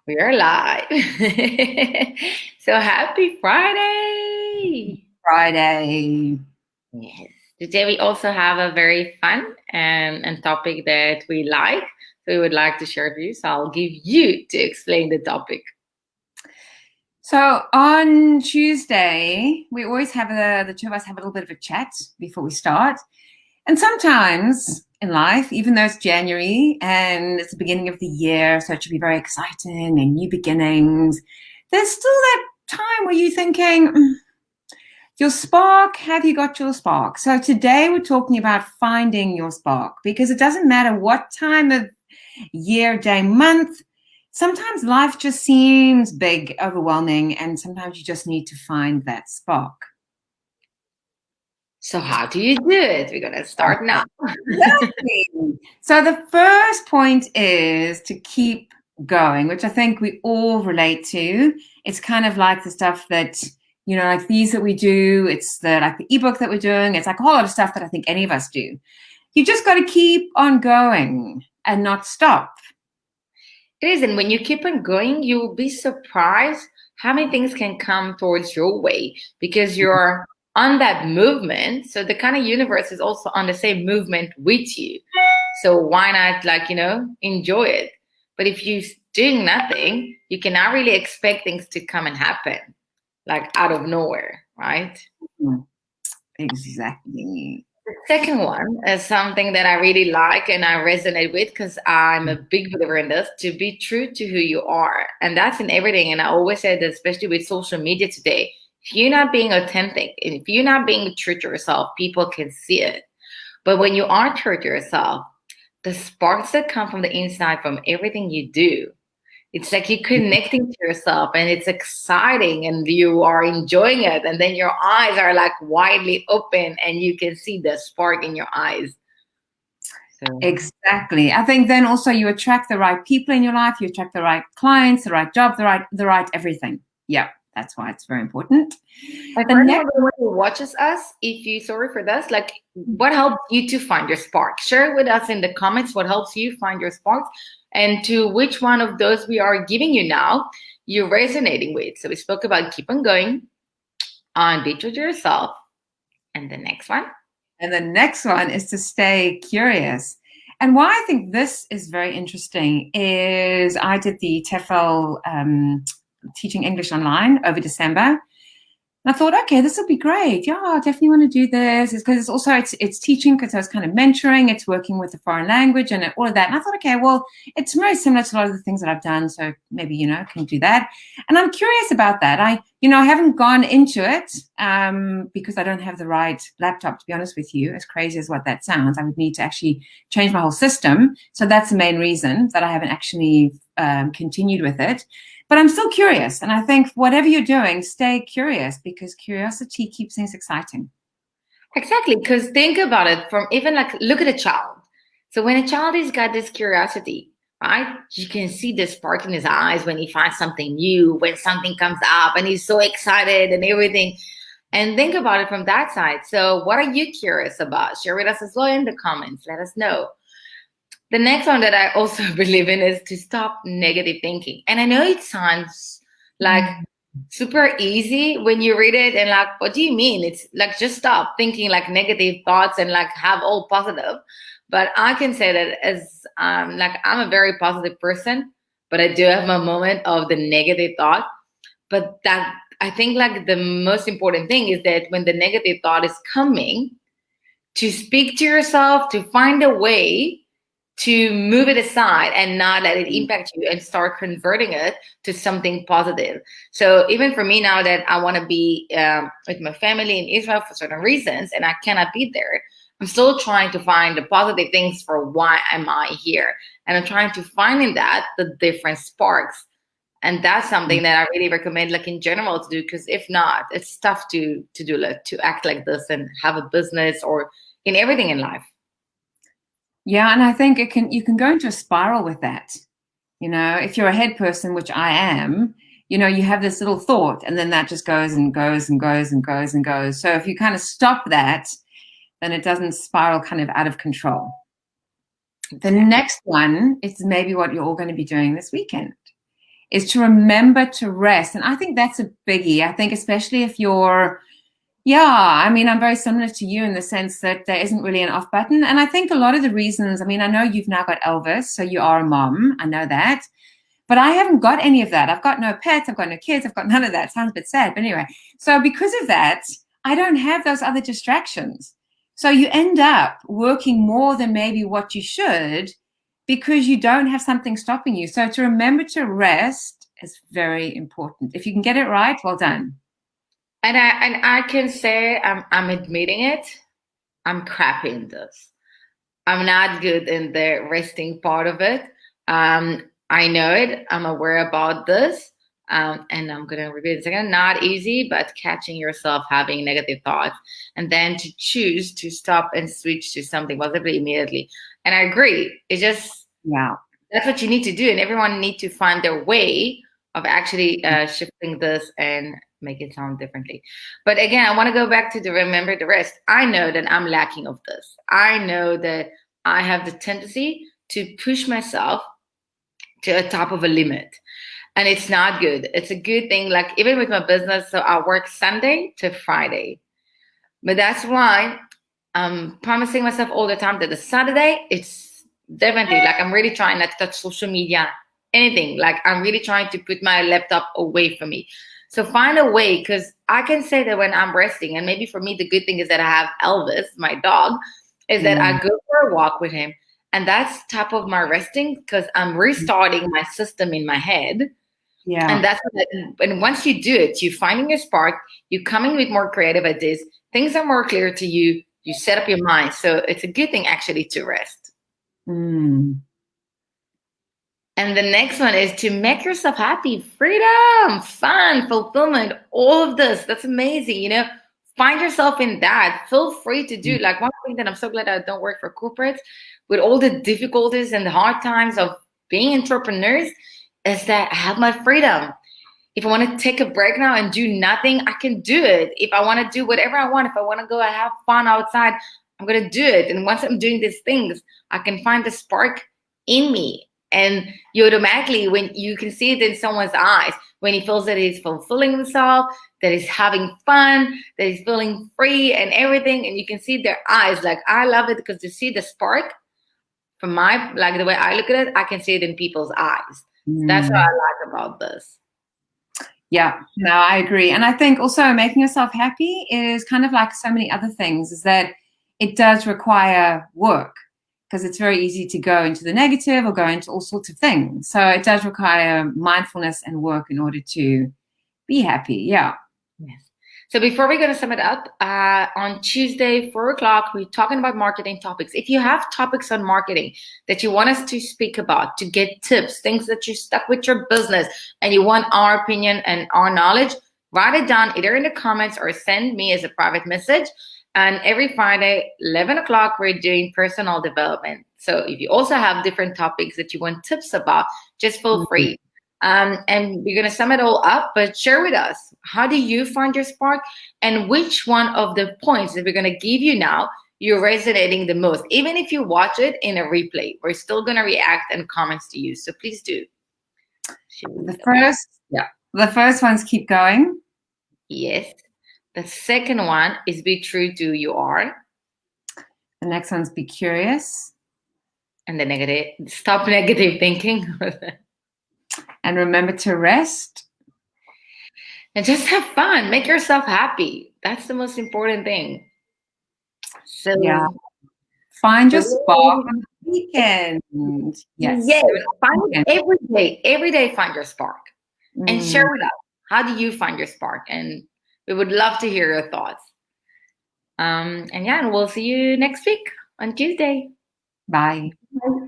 We are live. So happy Friday. Friday. Yes. Today we also have a very fun and topic that we like. So we would like to share with you. So I'll give you to explain the topic. So on Tuesday, we always have the two of us have a little bit of a chat before we start. And sometimes in life, even though it's January and it's the beginning of the year, so it should be very exciting and new beginnings, there's still that time where you're thinking, your spark, have you got your spark? So today we're talking about finding your spark because it doesn't matter what time of year, day, month. Sometimes life just seems big, overwhelming, and sometimes you just need to find that spark. So how do you do it? We're gonna start now. Exactly. So the first point is to keep going, which I think we all relate to. It's kind of like the stuff that, like these that we do. It's the ebook that we're doing. It's like a whole lot of stuff that I think any of us do. You just got to keep on going and not stop. It is, and when you keep on going, you will be surprised how many things can come towards your way because you're on that movement. So the kind of universe is also on the same movement with you. So why not, enjoy it? But if you're doing nothing, you cannot really expect things to come and happen, like out of nowhere, right? Exactly. The second one is something that I really like and I resonate with because I'm a big believer in this to be true to who you are. And that's in everything. And I always say that, especially with social media today, if you're not being authentic and if you're not being true to yourself, people can see it. But when you are true to yourself, the sparks that come from the inside from everything you do, it's like you're connecting to yourself and it's exciting and you are enjoying it. And then your eyes are like widely open and you can see the spark in your eyes. So Exactly. I think then also you attract the right people in your life, you attract the right clients, the right job, the right everything. Yeah, that's why it's very important. like The for anyone next who watches us, if you sorry for this, like what helps you to find your spark? Share with us in the comments what helps you find your sparks and to which one of those we are giving you now you're resonating with. So we spoke about keep on going, on be true to yourself, and the next one. and the next one is to stay curious. And why I think this is very interesting is I did the TEFL teaching English online over December. And I thought, okay, this will be great. Yeah, I definitely want to do this. It's because it's teaching, because I was kind of mentoring, it's working with the foreign language and all of that. And I thought, okay, well, it's very similar to a lot of the things that I've done. So maybe, can do that. And I'm curious about that. I haven't gone into it because I don't have the right laptop, to be honest with you, as crazy as what that sounds. I would need to actually change my whole system. So that's the main reason that I haven't actually continued with it. But I'm still curious. And I think whatever you're doing, stay curious because curiosity keeps things exciting. Exactly, because think about it from even like look at a child. So when a child has got this curiosity, right? You can see the spark in his eyes when he finds something new, when something comes up and he's so excited and everything. And think about it from that side. So what are you curious about? Share with us as well in the comments. Let us know. The next one that I also believe in is to stop negative thinking. And I know it sounds like super easy when you read it and like, what do you mean? It's like just stop thinking like negative thoughts and like have all positive. But I can say that as like I'm a very positive person, but I do have my moment of the negative thought. But that I think like the most important thing is that when the negative thought is coming, to speak to yourself, to find a way to move it aside and not let it impact you and start converting it to something positive. So even for me now that I want to be with my family in Israel for certain reasons and I cannot be there, I'm still trying to find the positive things for why am I here. And I'm trying to find in that the different sparks. And that's something that I really recommend like in general to do, because if not, it's tough to do like to act like this and have a business or in everything in life. Yeah, and I think you can go into a spiral with that. If you're a head person, which I am, you have this little thought and then that just goes and goes and goes and goes and goes. So if you kind of stop that, then it doesn't spiral kind of out of control. The next one is maybe what you're all going to be doing this weekend is to remember to rest. And I think that's a biggie. I think especially if you're, yeah, I mean, I'm very similar to you in the sense that there isn't really an off button. And I think a lot of the reasons, I mean, I know you've now got Elvis, so you are a mom. I know that. But I haven't got any of that. I've got no pets. I've got no kids. I've got none of that. Sounds a bit sad. But anyway, so because of that, I don't have those other distractions. So you end up working more than maybe what you should because you don't have something stopping you. So to remember to rest is very important. If you can get it right, well done. And I can say I'm admitting it. I'm crappy in this. I'm not good in the resting part of it. I know it. I'm aware about this. And I'm going to repeat it again. Not easy, but catching yourself having negative thoughts and then to choose to stop and switch to something positively immediately. And I agree. It's just, yeah, that's what you need to do. And everyone need to find their way of actually shifting this and make it sound differently. But again, I want to go back to the remember the rest. I know that I'm lacking of this. I know that I have the tendency to push myself to a top of a limit. And it's not good. It's a good thing. Like even with my business, so I work Sunday to Friday. But that's why I'm promising myself all the time that the Saturday, it's definitely like I'm really trying not to touch social media, anything. Like I'm really trying to put my laptop away from me. So find a way, because I can say that when I'm resting, and maybe for me, the good thing is that I have Elvis, my dog, is that I go for a walk with him. And that's top of my resting because I'm restarting my system in my head. Yeah. And that's what, and once you do it, you're finding your spark, you're coming with more creative ideas, things are more clear to you, you set up your mind. So it's a good thing actually to rest. Mm. And the next one is to make yourself happy, freedom, fun, fulfillment, all of this. That's amazing. You know, find yourself in that. Feel free to do. Like one thing that I'm so glad I don't work for corporates with all the difficulties and the hard times of being entrepreneurs is that I have my freedom. If I want to take a break now and do nothing, I can do it. If I want to do whatever I want, if I want to go and have fun outside, I'm going to do it. And once I'm doing these things, I can find the spark in me. And you automatically, when you can see it in someone's eyes, when he feels that he's fulfilling himself, that he's having fun, that he's feeling free and everything. And you can see their eyes. Like, I love it because to see the spark from my, like the way I look at it, I can see it in people's eyes. That's what I like about this. Yeah, no, I agree. And I think also making yourself happy is kind of like so many other things, is that it does require work because it's very easy to go into the negative or go into all sorts of things. So it does require mindfulness and work in order to be happy. Yeah. Yes. So before we're going to sum it up, on Tuesday, 4:00, we're talking about marketing topics. If you have topics on marketing that you want us to speak about, to get tips, things that you're stuck with your business and you want our opinion and our knowledge, write it down either in the comments or send me as a private message. And every Friday, 11:00, we're doing personal development. So if you also have different topics that you want tips about, just feel free. And we're going to sum it all up, but share with us, how do you find your spark and which one of the points that we're going to give you now you're resonating the most? Even if you watch it in a replay, we're still going to react and comments to you. So please do. The first one's keep going. Yes. The second one is be true to who you are. The next one's be curious. And the negative, stop negative thinking. And remember to rest. And just have fun. Make yourself happy. That's the most important thing. So yeah. Find your spark on the weekend. Yes. Yeah. Find it every day. Every day find your spark. And share with us. How do you find your spark? And we would love to hear your thoughts. And we'll see you next week on Tuesday. Bye. Bye.